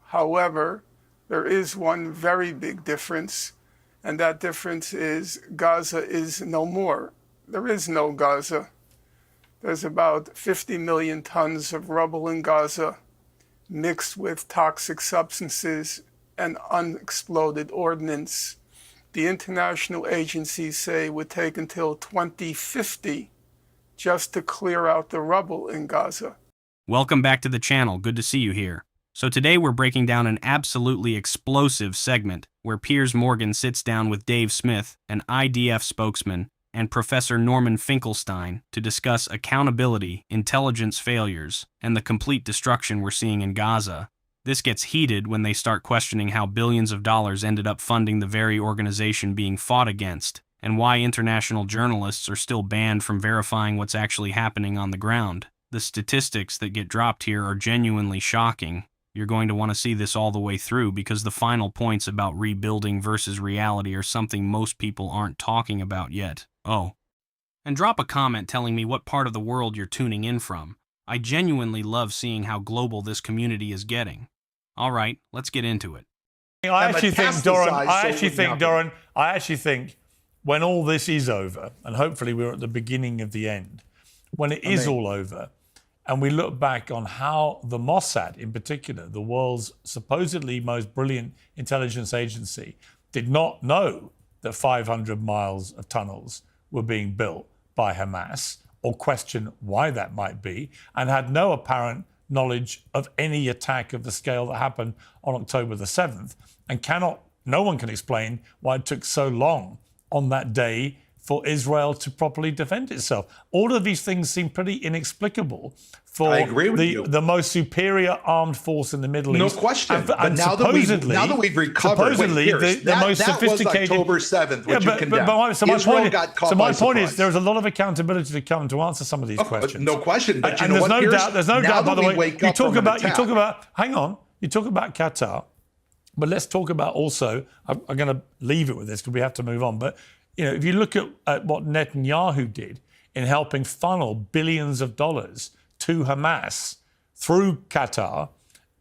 However, there is one very big difference, and that difference is Gaza is no more. There is no Gaza. There's about 50 million tons of rubble in Gaza, mixed with toxic substances and unexploded ordnance. The international agencies say it would take until 2050 just to clear out the rubble in Gaza. Welcome back to the channel. Good to see you here. So today we're breaking down an absolutely explosive segment where Piers Morgan sits down with Dave Smith, an IDF spokesman, and Professor Norman Finkelstein to discuss accountability, intelligence failures, and the complete destruction we're seeing in Gaza. This gets heated when they start questioning how billions of dollars ended up funding the very organization being fought against, and why international journalists are still banned from verifying what's actually happening on the ground. The statistics that get dropped here are genuinely shocking. You're going to want to see this all the way through because the final points about rebuilding versus reality are something most people aren't talking about yet. Oh. And drop a comment telling me what part of the world you're tuning in from. I genuinely love seeing how global this community is getting. All right, let's get into it. I actually think when all this is over, and hopefully we're at the beginning of the end, when it is all over, and we look back on how the Mossad, in particular, the world's supposedly most brilliant intelligence agency, did not know that 500 miles of tunnels were being built by Hamas, or question why that might be, and had no apparent knowledge of any attack of the scale that happened on October the 7th, and no one can explain why it took so long on that day for Israel to properly defend itself. All of these things seem pretty inexplicable for the most superior armed force in the Middle East. No question. But now that we've recovered, the most sophisticated. Was October 7th, which you condemned. My point is, there's a lot of accountability to come to answer some of these questions. No question. But and there's no doubt. By the way, you talk about. Hang on. You talk about Qatar, but let's talk about also. I'm going to leave it with this because we have to move on. But if you look at what Netanyahu did in helping funnel billions of dollars to Hamas through Qatar,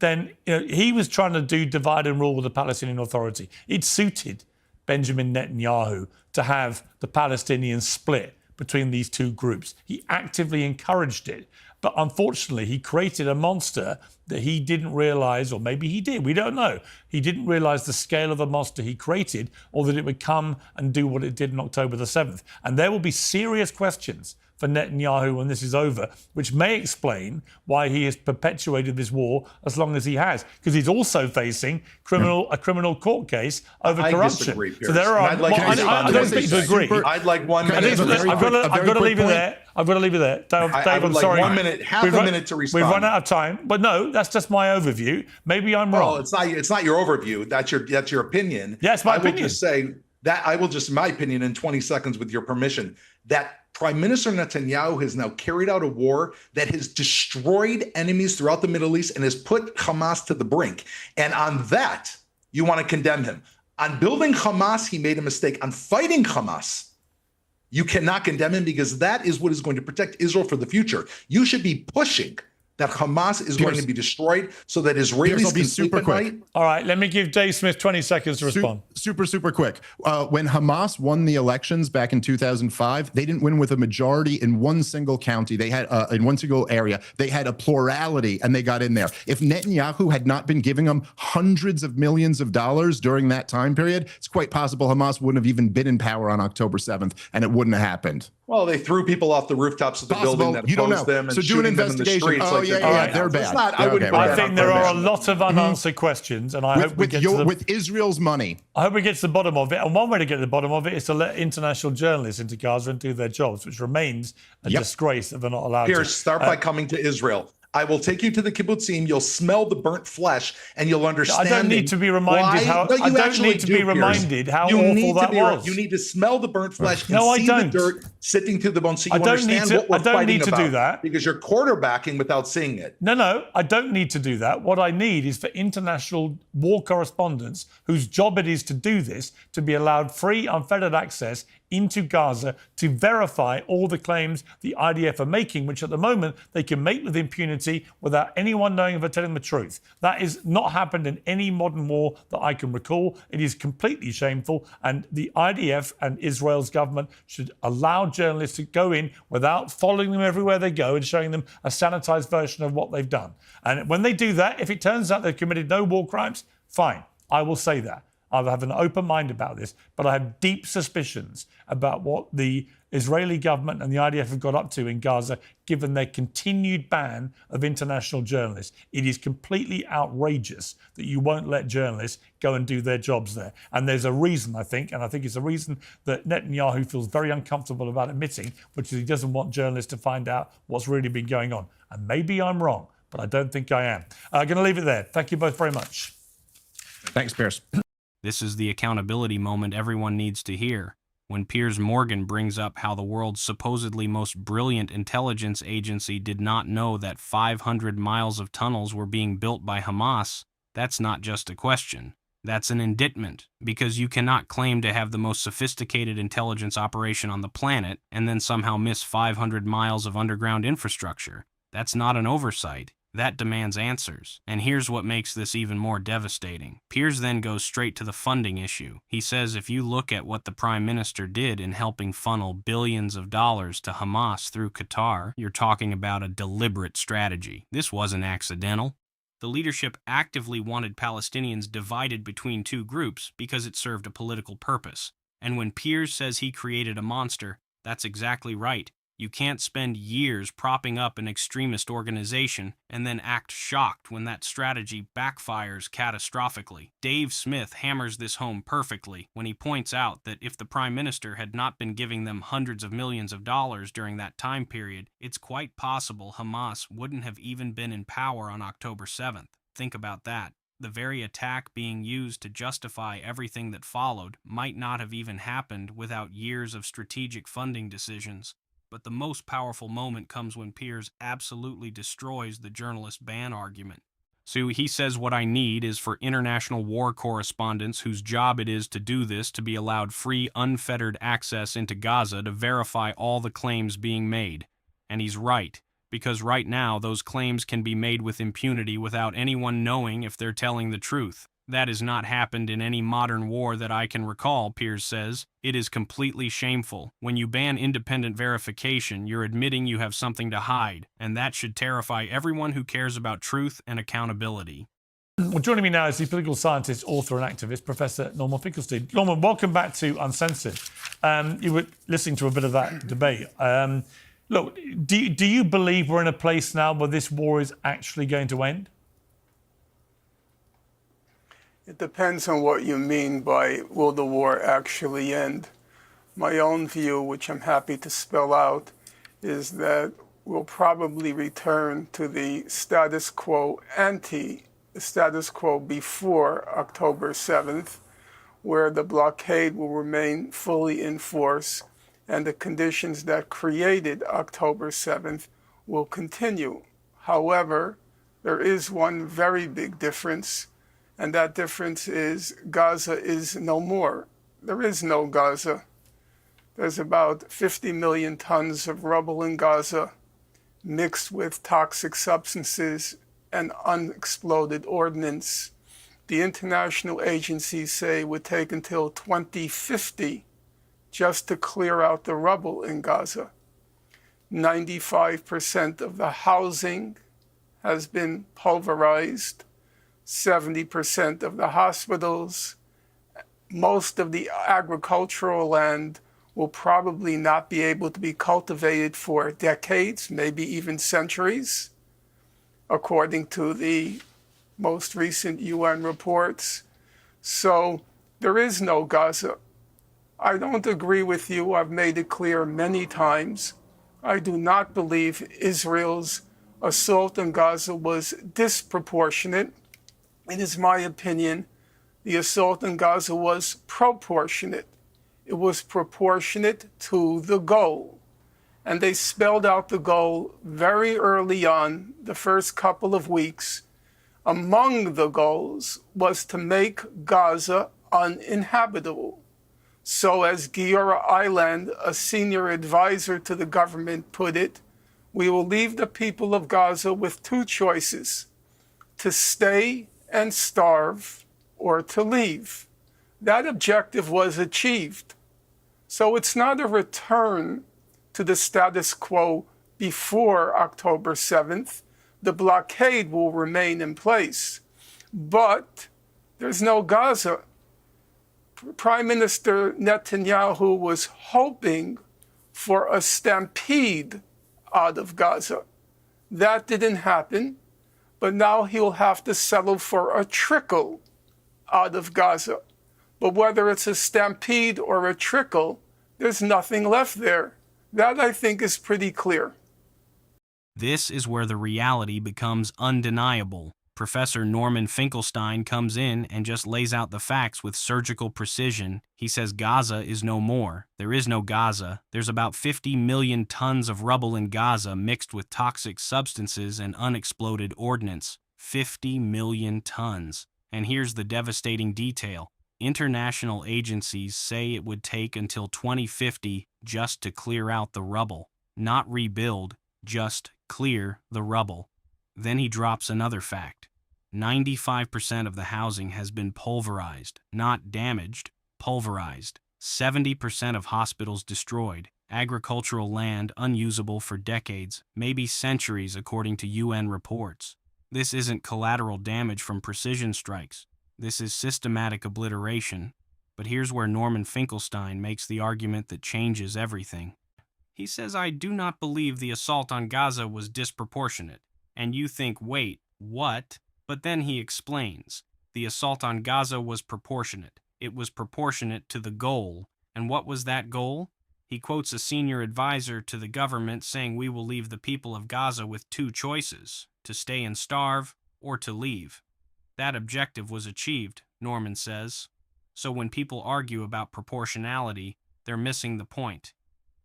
then he was trying to do divide and rule with the Palestinian Authority. It suited Benjamin Netanyahu to have the Palestinians split between these two groups. He actively encouraged it. But unfortunately, he created a monster that he didn't realize, or maybe he did, we don't know. He didn't realize the scale of the monster he created, or that it would come and do what it did on October the 7th. And there will be serious questions for Netanyahu when this is over, which may explain why he has perpetuated this war as long as he has, because he's also facing a criminal court case over corruption. Disagree, Piers. So there are. I don't think to agree. I'd like 1 minute. I've got to leave it there. I've got to leave it there. Dave, I'm sorry. 1 minute, half a minute to respond. We've run out of time, but no, that's just my overview. Maybe I'm wrong. It's not your overview. That's your opinion. Yes, my opinion. I will just say that in my opinion, in 20 seconds, with your permission, that Prime Minister Netanyahu has now carried out a war that has destroyed enemies throughout the Middle East and has put Hamas to the brink. And on that, you want to condemn him. On building Hamas, he made a mistake. On fighting Hamas, you cannot condemn him because that is what is going to protect Israel for the future. You should be pushing that Hamas is going to be destroyed so that Israelis can sleep at night. All right, let me give Dave Smith 20 seconds to respond. Super quick. When Hamas won the elections back in 2005, they didn't win with a majority in one single county. They had in one single area. They had a plurality, and they got in there. If Netanyahu had not been giving them hundreds of millions of dollars during that time period, it's quite possible Hamas wouldn't have even been in power on October 7th, and it wouldn't have happened. Well, they threw people off the rooftops of the building that opposed them and shooting them in the streets. Oh, yeah, they're bad. I think there are a lot of unanswered questions, and I hope we get to with Israel's money. I hope we get to the bottom of it. And one way to get to the bottom of it is to let international journalists into Gaza and do their jobs, which remains a disgrace that they're not allowed to. Piers, start by coming to Israel. I will take you to the kibbutzim. You'll smell the burnt flesh, and you'll understand. I don't need to be reminded how. I don't need to be reminded how awful that was. You need to smell the burnt flesh and see the dirt sitting through the bones, so you understand what we're fighting about. I don't need to do that because you're quarterbacking without seeing it. No, I don't need to do that. What I need is for international war correspondents whose job it is to do this to be allowed free, unfettered access into Gaza to verify all the claims the IDF are making, which at the moment they can make with impunity without anyone knowing if they're telling the truth. That has not happened in any modern war that I can recall. It is completely shameful, and the IDF and Israel's government should allow journalists to go in without following them everywhere they go and showing them a sanitized version of what they've done. And when they do that, if it turns out they've committed no war crimes, fine, I will say that. I'll have an open mind about this, but I have deep suspicions about what the Israeli government and the IDF have got up to in Gaza, given their continued ban of international journalists. It is completely outrageous that you won't let journalists go and do their jobs there. And there's a reason, I think, and I think it's a reason that Netanyahu feels very uncomfortable about admitting, which is he doesn't want journalists to find out what's really been going on. And maybe I'm wrong, but I don't think I am. I'm going to leave it there. Thank you both very much. Thanks, Piers. This is the accountability moment everyone needs to hear. When Piers Morgan brings up how the world's supposedly most brilliant intelligence agency did not know that 500 miles of tunnels were being built by Hamas, that's not just a question. That's an indictment, because you cannot claim to have the most sophisticated intelligence operation on the planet and then somehow miss 500 miles of underground infrastructure. That's not an oversight. That demands answers. And here's what makes this even more devastating. Piers then goes straight to the funding issue. He says if you look at what the Prime Minister did in helping funnel billions of dollars to Hamas through Qatar, you're talking about a deliberate strategy. This wasn't accidental. The leadership actively wanted Palestinians divided between two groups because it served a political purpose. And when Piers says he created a monster, that's exactly right. You can't spend years propping up an extremist organization and then act shocked when that strategy backfires catastrophically. Dave Smith hammers this home perfectly when he points out that if the Prime Minister had not been giving them hundreds of millions of dollars during that time period, it's quite possible Hamas wouldn't have even been in power on October 7th. Think about that. The very attack being used to justify everything that followed might not have even happened without years of strategic funding decisions. But the most powerful moment comes when Piers absolutely destroys the journalist ban argument. So he says what I need is for international war correspondents whose job it is to do this to be allowed free, unfettered access into Gaza to verify all the claims being made. And he's right, because right now those claims can be made with impunity without anyone knowing if they're telling the truth. That has not happened in any modern war that I can recall, Piers says. It is completely shameful. When you ban independent verification, you're admitting you have something to hide, and that should terrify everyone who cares about truth and accountability. Well, joining me now is the political scientist, author and activist, Professor Norman Finkelstein. Norman, welcome back to Uncensored. You were listening to a bit of that debate. Look, do you believe we're in a place now where this war is actually going to end? It depends on what you mean by will the war actually end. My own view, which I'm happy to spell out, is that we'll probably return to the status quo ante, the status quo before October 7th, where the blockade will remain fully in force and the conditions that created October 7th will continue. However, there is one very big difference, and that difference is Gaza is no more. There is no Gaza. There's about 50 million tons of rubble in Gaza mixed with toxic substances and unexploded ordnance. The international agencies say it would take until 2050 just to clear out the rubble in Gaza. 95% of the housing has been pulverized. 70% of the hospitals, most of the agricultural land will probably not be able to be cultivated for decades, maybe even centuries, according to the most recent UN reports. So there is no Gaza. I don't agree with you. I've made it clear many times. I do not believe Israel's assault on Gaza was disproportionate. It is my opinion the assault on Gaza was proportionate. It was proportionate to the goal. And they spelled out the goal very early on, the first couple of weeks. Among the goals was to make Gaza uninhabitable. So as Giora Island, a senior advisor to the government, put it, we will leave the people of Gaza with two choices: to stay and starve or to leave. That objective was achieved. So it's not a return to the status quo before October 7th. The blockade will remain in place. But there's no Gaza. Prime Minister Netanyahu was hoping for a stampede out of Gaza. That didn't happen, but now he'll have to settle for a trickle out of Gaza. But whether it's a stampede or a trickle, there's nothing left there. That, I think, is pretty clear. This is where the reality becomes undeniable. Professor Norman Finkelstein comes in and just lays out the facts with surgical precision. He says Gaza is no more. There is no Gaza. There's about 50 million tons of rubble in Gaza mixed with toxic substances and unexploded ordnance. 50 million tons. And here's the devastating detail. International agencies say it would take until 2050 just to clear out the rubble. Not rebuild, just clear the rubble. Then he drops another fact. 95% of the housing has been pulverized, not damaged, pulverized. 70% of hospitals destroyed. Agricultural land unusable for decades, maybe centuries according to UN reports. This isn't collateral damage from precision strikes. This is systematic obliteration. But here's where Norman Finkelstein makes the argument that changes everything. He says, I do not believe the assault on Gaza was disproportionate. And you think, wait, what? But then he explains, the assault on Gaza was proportionate. It was proportionate to the goal. And what was that goal? He quotes a senior advisor to the government saying we will leave the people of Gaza with two choices, to stay and starve or to leave. That objective was achieved, Norman says. So when people argue about proportionality, they're missing the point.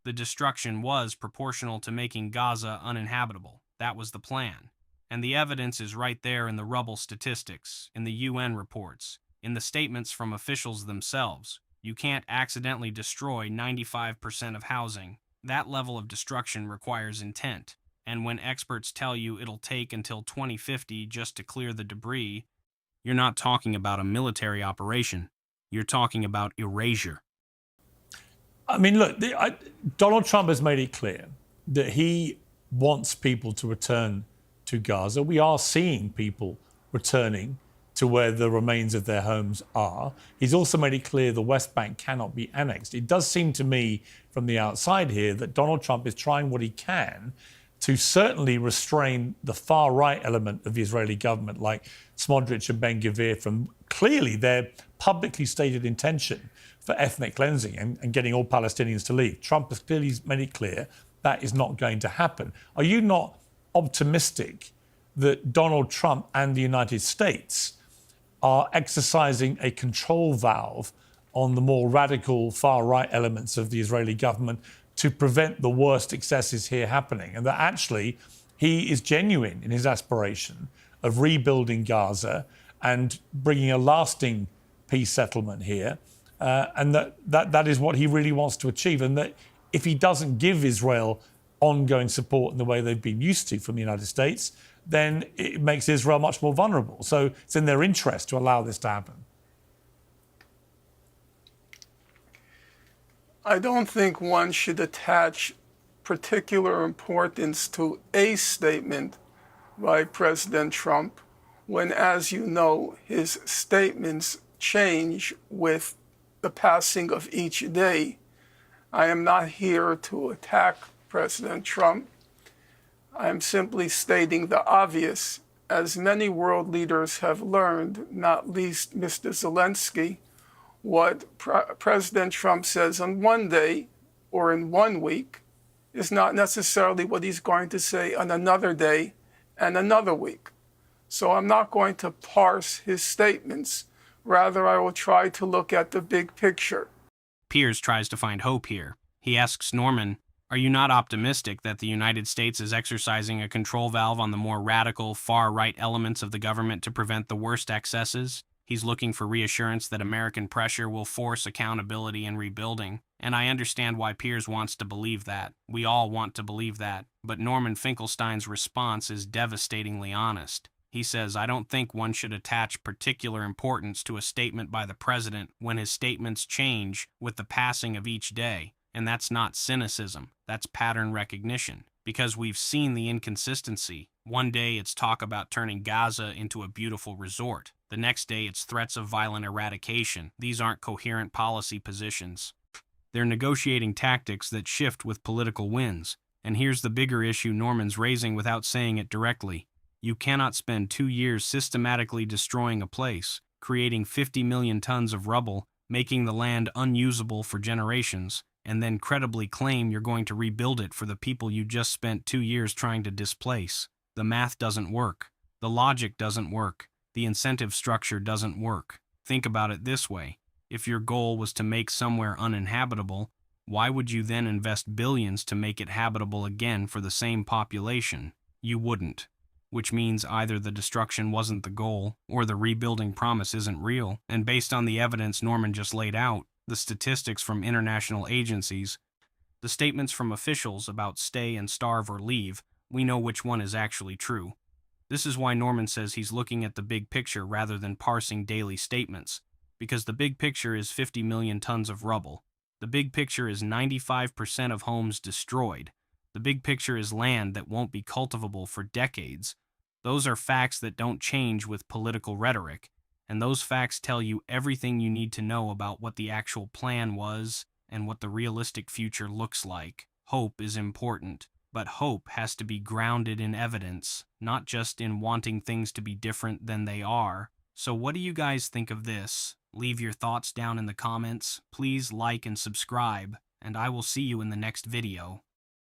The destruction was proportional to making Gaza uninhabitable. That was the plan. And the evidence is right there in the rubble statistics, in the UN reports, in the statements from officials themselves. You can't accidentally destroy 95% of housing. That level of destruction requires intent. And when experts tell you it'll take until 2050 just to clear the debris, you're not talking about a military operation. You're talking about erasure. I mean, look, Donald Trump has made it clear that he wants people to return to Gaza. We are seeing people returning to where the remains of their homes are. He's also made it clear the West Bank cannot be annexed. It does seem to me from the outside here that Donald Trump is trying what he can to certainly restrain the far-right element of the Israeli government, like Smotrich and Ben-Gvir, from clearly their publicly stated intention for ethnic cleansing and getting all Palestinians to leave. Trump has clearly made it clear that is not going to happen. Are you not optimistic that Donald Trump and the United States are exercising a control valve on the more radical far-right elements of the Israeli government to prevent the worst excesses here happening, and that actually he is genuine in his aspiration of rebuilding Gaza and bringing a lasting peace settlement here, and that is what he really wants to achieve, and that if he doesn't give Israel ongoing support in the way they've been used to from the United States, then it makes Israel much more vulnerable. So it's in their interest to allow this to happen. I don't think one should attach particular importance to a statement by President Trump when, as you know, his statements change with the passing of each day. I am not here to attack President Trump. I am simply stating the obvious, as many world leaders have learned, not least Mr. Zelensky. What President Trump says on one day or in 1 week is not necessarily what he's going to say on another day and another week. So I'm not going to parse his statements. Rather, I will try to look at the big picture. Piers tries to find hope here. He asks Norman, are you not optimistic that the United States is exercising a control valve on the more radical, far-right elements of the government to prevent the worst excesses? He's looking for reassurance that American pressure will force accountability and rebuilding. And I understand why Piers wants to believe that. We all want to believe that. But Norman Finkelstein's response is devastatingly honest. He says, I don't think one should attach particular importance to a statement by the president when his statements change with the passing of each day. And that's not cynicism, that's pattern recognition. Because we've seen the inconsistency. One day it's talk about turning Gaza into a beautiful resort. The next day it's threats of violent eradication. These aren't coherent policy positions. They're negotiating tactics that shift with political wins. And here's the bigger issue Norman's raising without saying it directly. You cannot spend 2 years systematically destroying a place, creating 50 million tons of rubble, making the land unusable for generations, and then credibly claim you're going to rebuild it for the people you just spent 2 years trying to displace. The math doesn't work. The logic doesn't work. The incentive structure doesn't work. Think about it this way. If your goal was to make somewhere uninhabitable, why would you then invest billions to make it habitable again for the same population? You wouldn't. Which means either the destruction wasn't the goal, or the rebuilding promise isn't real. And based on the evidence Norman just laid out, the statistics from international agencies, the statements from officials about stay and starve or leave, we know which one is actually true. This is why Norman says he's looking at the big picture rather than parsing daily statements, because the big picture is 50 million tons of rubble. The big picture is 95% of homes destroyed. The big picture is land that won't be cultivable for decades. Those are facts that don't change with political rhetoric, and those facts tell you everything you need to know about what the actual plan was and what the realistic future looks like. Hope is important, but hope has to be grounded in evidence, not just in wanting things to be different than they are. So what do you guys think of this? Leave your thoughts down in the comments. Please like and subscribe, and I will see you in the next video.